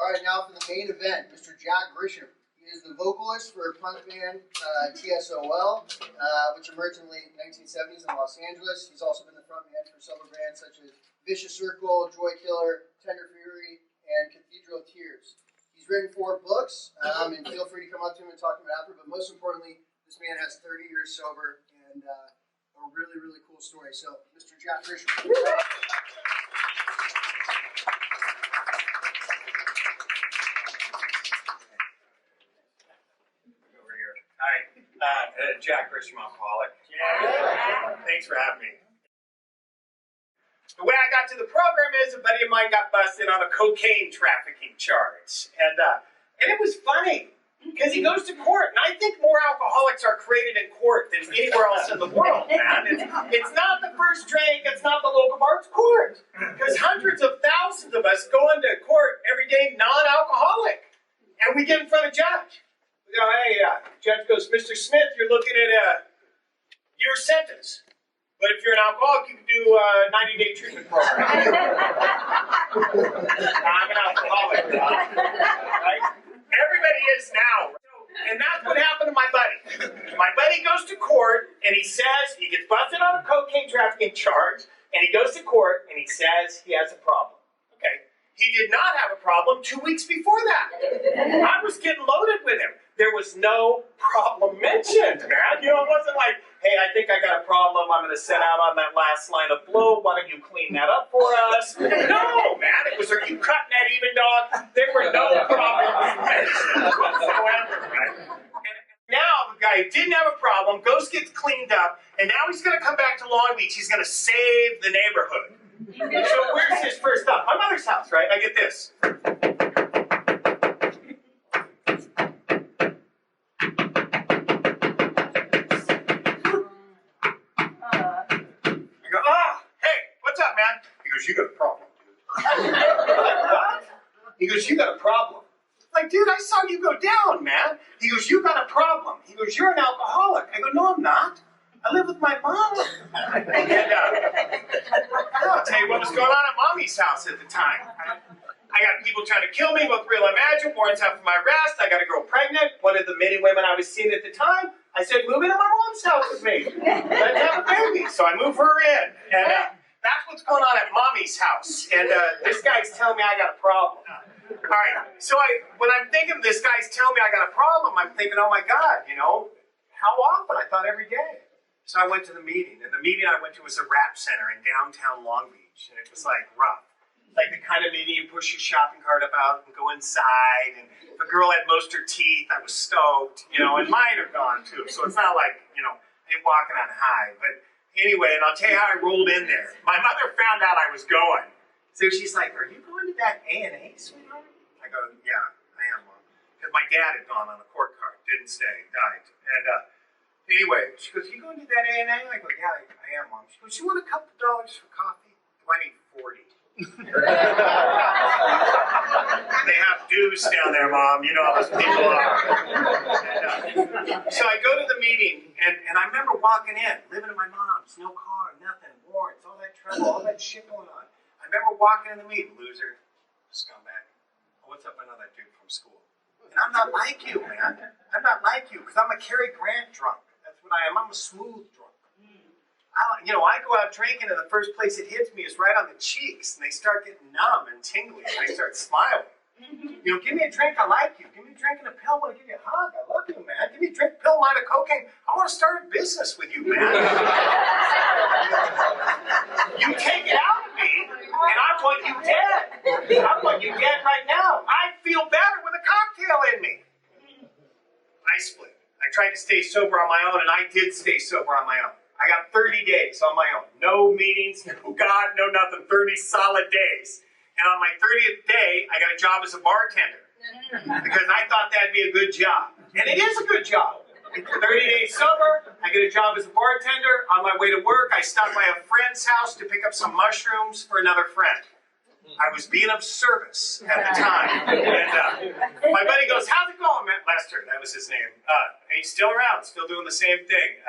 All right, now for the main event, Mr. Jack Grisham. He is the vocalist for punk band T.S.O.L, which emerged in the late 1970s in Los Angeles. He's also been the frontman for several bands such as Vicious Circle, Joy Killer, Tender Fury, and Cathedral Tears. He's written 4 books, and feel free to come up to him and talk to him after, but most importantly, this man has 30 years sober and a really, really cool story. So, Mr. Jack Grisham. Jack Grisham, alcoholic. Yeah. Thanks for having me. The way I got to the program is a buddy of mine got busted on a cocaine trafficking charge. And it was funny, because he goes to court, and I think more alcoholics are created in court than anywhere else in the world, man. It's not the first drink, it's not the local bar, it's court. Because hundreds of thousands of us go into court every day non-alcoholic. And we get in front of a judge. We go, hey, judge goes, Mr. Smith, you're looking at a year sentence. But if you're an alcoholic, you can do a 90-day treatment program. I'm an alcoholic, right? Everybody is now. And that's what happened to my buddy. My buddy goes to court, and he says he gets busted on a cocaine trafficking charge, and he goes to court, and he says he has a problem. Okay? He did not have a problem 2 weeks before that. I was getting loaded with him. There was no problem mentioned, man. You know, it wasn't like, hey, I think I got a problem. I'm going to set out on that last line of blow. Why don't you clean that up for us? No, man. It was, are you cutting that even, dog? There were no problems mentioned whatsoever, right? And now the guy who didn't have a problem goes, gets cleaned up, and now he's going to come back to Long Beach. He's going to save the neighborhood. So where's his first stop? My mother's house, right? I get this. You got a problem, dude. What? He goes, you got a problem. I'm like, dude, I saw you go down, man. He goes, you got a problem. He goes, you're an alcoholic. I go, no, I'm not. I live with my mom. And I'll tell you what was going on at mommy's house at the time. I got people trying to kill me, both real and imagined, warrants out for my arrest. I got a girl pregnant. One of the many women I was seeing at the time, I said, move into my mom's house with me. Let's have a baby. So I move her in. And that's what's going on at mommy's house. And this guy's telling me I got a problem. All right, so when I'm thinking this guy's telling me I got a problem, I'm thinking, oh my God, you know, how often? I thought every day. So I went to the meeting, and the meeting I went to was a rap center in downtown Long Beach, and it was like rough. Like the kind of meeting you push your shopping cart about and go inside, and if a girl had most her teeth, I was stoked, you know, and mine are gone too, so it's not like, you know, I ain't walking on high, but anyway, and I'll tell you how I rolled in there. My mother found out I was going. So she's like, are you going to that A&A, sweetheart? I go, yeah, I am, Mom. Because my dad had gone on a court card, didn't stay, died. And anyway, she goes, you going to that A&A? I go, yeah, I am, Mom. She goes, you want a couple dollars for coffee? Do I need 40? They have dues down there, Mom. You know how those people are. So I go to the meeting, and I remember walking in, living at my mom's, no car, nothing, warrants, all that trouble, all that shit going on. I remember walking in the meeting, loser, scumbag. Oh, what's up? I know that dude from school. And I'm not like you, man. I'm not like you, because I'm a Cary Grant drunk. That's what I am. I'm a smooth drunk. I go out drinking, and the first place it hits me is right on the cheeks, and they start getting numb and tingly, and I start smiling. You know, give me a drink, I like you. Give me a drink and a pill, I want to give you a hug. I love you, man. Give me a drink, pill, line of cocaine. I want to start a business with you, man. You take it out of me, and I want you dead. I want you dead right now. I feel better with a cocktail in me. I split. I tried to stay sober on my own, and I did stay sober on my own. I got 30 days on my own. No meetings, no God, no nothing. 30 solid days. And on my 30th day, I got a job as a bartender. Because I thought that'd be a good job. And it is a good job. 30 days sober, I get a job as a bartender. On my way to work, I stopped by a friend's house to pick up some mushrooms for another friend. I was being of service at the time. And my buddy goes, how's it going, man? Lester, that was his name. And he's still around, still doing the same thing.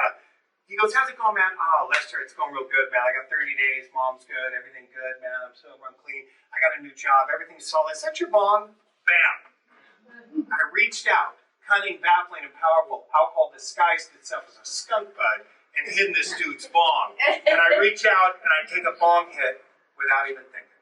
He goes, how's it going, man? Oh, Lester, it's going real good, man. I got 30 days. Mom's good. Everything good, man. I'm sober. I'm clean. I got a new job. Everything's solid. Is that your bong? Bam! I reached out, cunning, baffling, and powerful, alcohol disguised itself as a skunk bud and hid in this dude's bong. And I reach out and I take a bong hit without even thinking.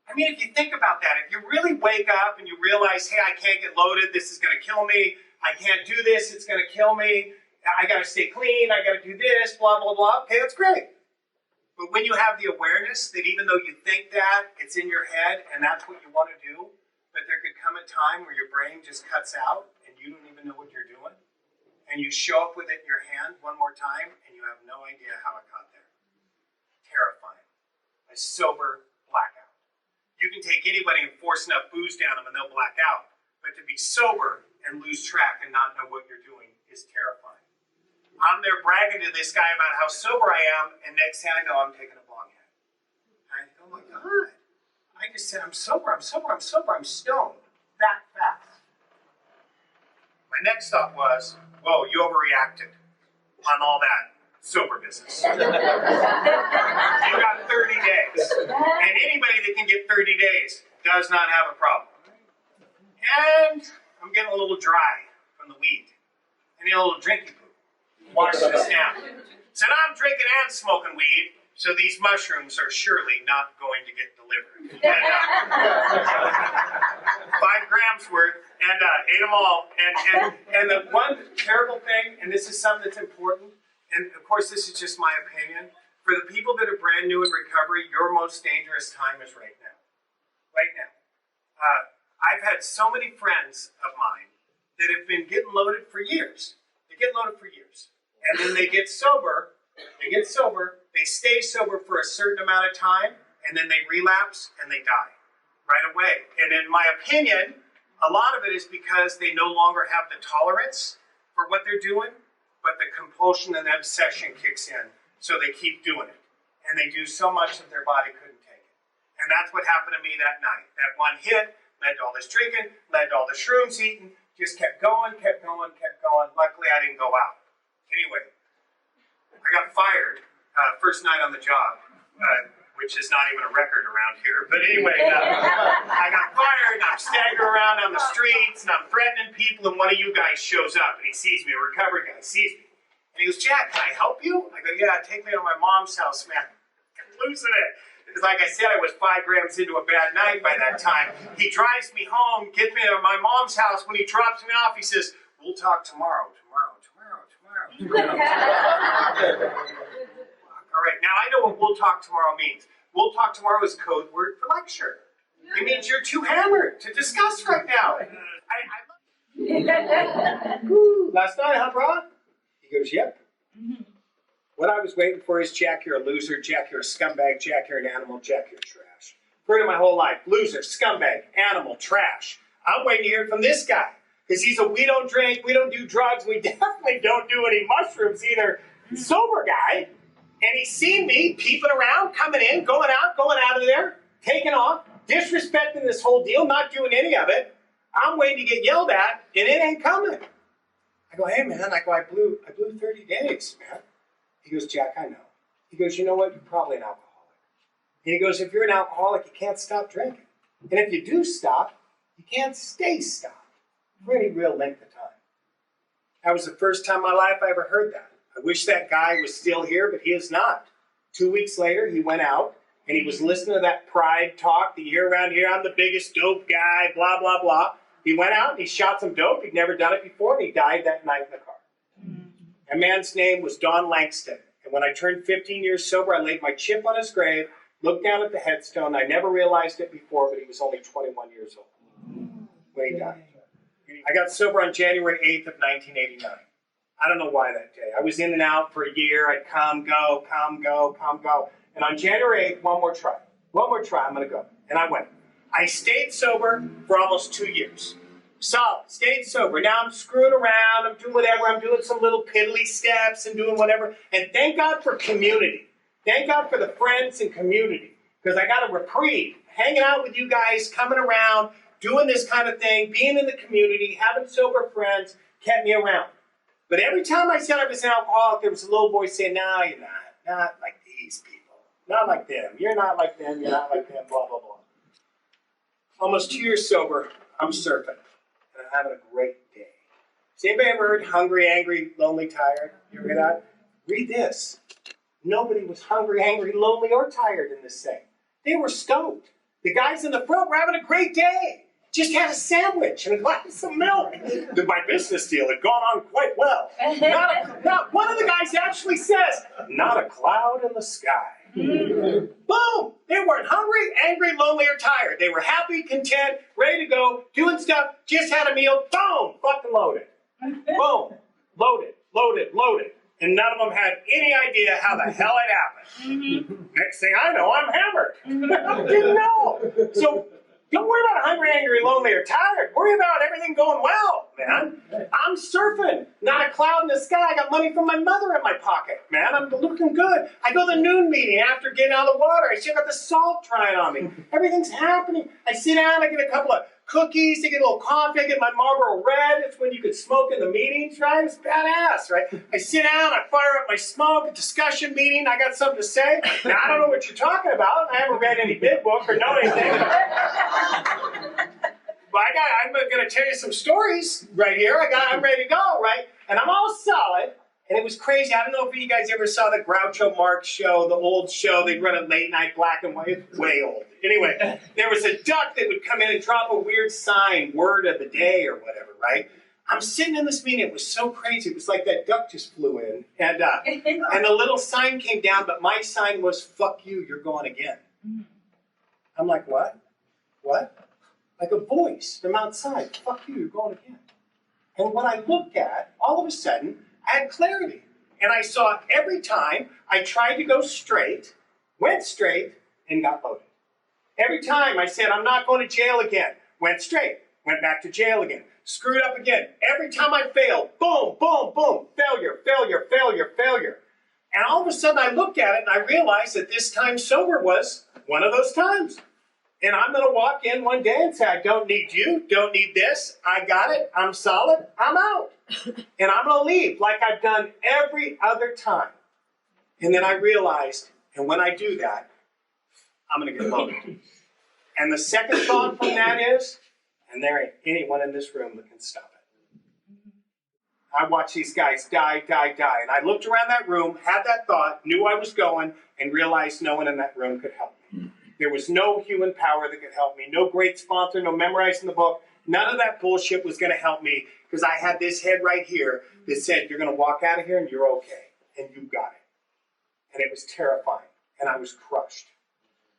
I mean, if you think about that, if you really wake up and you realize, hey, I can't get loaded, this is going to kill me, I can't do this, it's going to kill me, I got to stay clean, I got to do this, blah, blah, blah, okay, that's great. But when you have the awareness that even though you think that, it's in your head and that's what you want to do, but there could come a time where your brain just cuts out and you don't even know what you're doing, and you show up with it in your hand one more time and you have no idea how it got there. Terrifying. A sober blackout. You can take anybody and force enough booze down them and they'll black out. But to be sober and lose track and not know what you're doing is terrifying. I'm there bragging to this guy about how sober I am, and next thing I know, I'm taking a bong hit. And I think, oh my God. I just said, I'm sober, I'm sober, I'm sober, I'm stoned. That fast. My next thought was, whoa, you overreacted on all that sober business. You got 30 days. And anybody that can get 30 days does not have a problem. And I'm getting a little dry from the weed. I need a little drinky poo. Washing this down. So now I'm drinking and smoking weed, so these mushrooms are surely not going to get delivered. And, 5 grams worth, and ate them all. And the one terrible thing, and this is something that's important, and of course this is just my opinion, for the people that are brand new in recovery, your most dangerous time is right now. Right now. I've had so many friends of mine that have been getting loaded for years. They get loaded for years. And then they get sober, they stay sober for a certain amount of time, and then they relapse and they die right away. And in my opinion, a lot of it is because they no longer have the tolerance for what they're doing, but the compulsion and the obsession kicks in, so they keep doing it. And they do so much that their body couldn't take it. And that's what happened to me that night. That one hit led to all this drinking, led to all the shrooms eating, just kept going. Luckily, I didn't go out. Anyway, I got fired first night on the job, which is not even a record around here. But anyway, I got fired, and I'm staggering around on the streets, and I'm threatening people, and one of you guys shows up, and he sees me, a recovery guy sees me. And he goes, Jack, can I help you? I go, yeah, take me to my mom's house, man. I'm losing it. Because like I said, I was 5 grams into a bad night by that time. He drives me home, gets me to my mom's house. When he drops me off, he says, we'll talk tomorrow. All right, now I know what we'll talk tomorrow means. We'll talk tomorrow is code word for lecture. It means you're too hammered to discuss right now. Last night, huh, bro? He goes, yep. What I was waiting for is Jack, you're a loser. Jack, you're a scumbag. Jack, you're an animal. Jack, you're trash. Heard it my whole life. Loser, scumbag, animal, trash. I'm waiting to hear it from this guy. Because he's we don't drink, we don't do drugs, we definitely don't do any mushrooms either. Sober guy. And he's seen me peeping around, coming in, going out of there, taking off, disrespecting this whole deal, not doing any of it. I'm waiting to get yelled at, and it ain't coming. I go, hey man, I blew 30 days, man. He goes, Jack, I know. He goes, you know what, you're probably an alcoholic. And he goes, if you're an alcoholic, you can't stop drinking. And if you do stop, you can't stay stopped for any real length of time. That was the first time in my life I ever heard that. I wish that guy was still here, but he is not. 2 weeks later, he went out, and he was listening to that pride talk that you hear around here, I'm the biggest dope guy, blah, blah, blah. He went out, and he shot some dope. He'd never done it before, and he died that night in the car. A man's name was Don Langston. And when I turned 15 years sober, I laid my chip on his grave, looked down at the headstone. I never realized it before, but he was only 21 years old when he died. I got sober on January 8th of 1989. I don't know why that day. I was in and out for a year. I'd come, go. And on January 8th, one more try, I'm going to go. And I went. I stayed sober for almost 2 years. Solid, stayed sober. Now I'm screwing around, I'm doing whatever, I'm doing some little piddly steps and doing whatever. And thank God for community. Thank God for the friends and community. Because I got a reprieve, hanging out with you guys, coming around, doing this kind of thing, being in the community, having sober friends, kept me around. But every time I said I was an alcoholic, there was a little voice saying, no, you're not like these people. Not like them. You're not like them, you're not like them, blah, blah, blah. almost 2 years sober, I'm surfing, and I'm having a great day. Has anybody ever heard hungry, angry, lonely, tired? You ever hear that? Read this. Nobody was hungry, angry, lonely, or tired in this thing. They were stoked. The guys in the front were having a great day. Just had a sandwich and a glass of milk. My business deal had gone on quite well. Not one of the guys actually says, not a cloud in the sky. Boom! They weren't hungry, angry, lonely, or tired. They were happy, content, ready to go, doing stuff, just had a meal, boom! Fucking loaded. Boom! Loaded, loaded, loaded. And none of them had any idea how the hell it happened. Next thing I know, I'm hammered. Didn't know. So don't worry about hungry, angry, lonely, or tired. Worry about everything going well, man. I'm surfing. Not a cloud in the sky. I got money from my mother in my pocket, man. I'm looking good. I go to the noon meeting after getting out of the water. I still got the salt trying on me. Everything's happening. I sit down. I get a couple of cookies, I get a little coffee, I get my Marlboro Red. It's when you could smoke in the meetings, right? It's badass, right? I sit down, I fire up my smoke, a discussion meeting, I got something to say. Now, I don't know what you're talking about. I haven't read any big book or know anything. But I'm going to tell you some stories right here. I'm ready to go, right? And I'm all solid. And it was crazy. I don't know if you guys ever saw the Groucho Marx show, the old show. They'd run it late night, black and white. It's way old. Anyway, there was a duck that would come in and drop a weird sign, word of the day or whatever, right? I'm sitting in this meeting. It was so crazy. It was like that duck just flew in. And a little sign came down, but my sign was, fuck you, you're going again. I'm like, what? What? Like a voice from outside. Fuck you, you're going again. And what I looked at, all of a sudden, I had clarity. And I saw every time I tried to go straight, went straight, and got loaded. Every time I said, I'm not going to jail again, went straight, went back to jail again, screwed up again. Every time I failed, boom, boom, boom, failure, failure, failure, failure. And all of a sudden I looked at it and I realized that this time sober was one of those times. And I'm going to walk in one day and say, I don't need you, don't need this, I got it, I'm solid, I'm out. And I'm going to leave like I've done every other time. And then I realized, and when I do that, I'm going to get loaded. And the second thought from that is, and there ain't anyone in this room that can stop it. I watched these guys die, die, die. And I looked around that room, had that thought, knew I was going, and realized no one in that room could help me. There was no human power that could help me. No great sponsor, no memorizing the book. None of that bullshit was going to help me because I had this head right here that said, you're going to walk out of here and you're okay. And you got it. And it was terrifying. And I was crushed.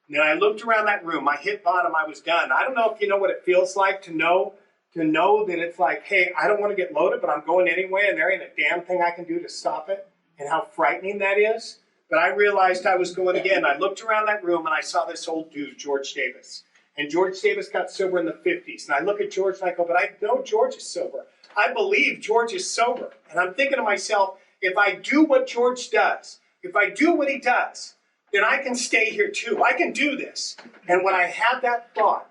And then I looked around that room. I hit bottom. I was done. I don't know if you know what it feels like to know that it's like, hey, I don't want to get loaded, but I'm going anyway, and there ain't a damn thing I can do to stop it. And how frightening that is. But I realized I was going again. I looked around that room, and I saw this old dude, George Davis. And George Davis got sober in the 50s. And I look at George, and I go, but I know George is sober. I believe George is sober. And I'm thinking to myself, if I do what George does, if I do what he does, then I can stay here too. I can do this. And when I had that thought,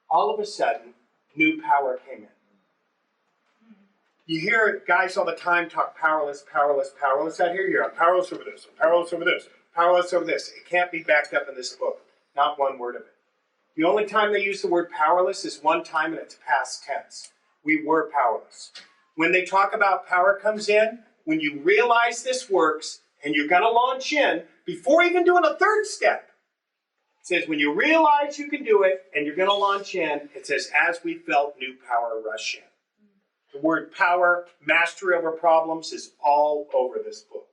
all of a sudden, new power came in. You hear guys all the time talk powerless, powerless, powerless. Out here, I'm powerless over this, I'm powerless over this, powerless over this. It can't be backed up in this book. Not one word of it. The only time they use the word powerless is one time, and it's past tense. We were powerless. When they talk about power comes in, when you realize this works, and you're going to launch in, before even doing a third step, it says when you realize you can do it, and you're going to launch in, it says, as we felt new power rush in. The word power, mastery over problems is all over this book.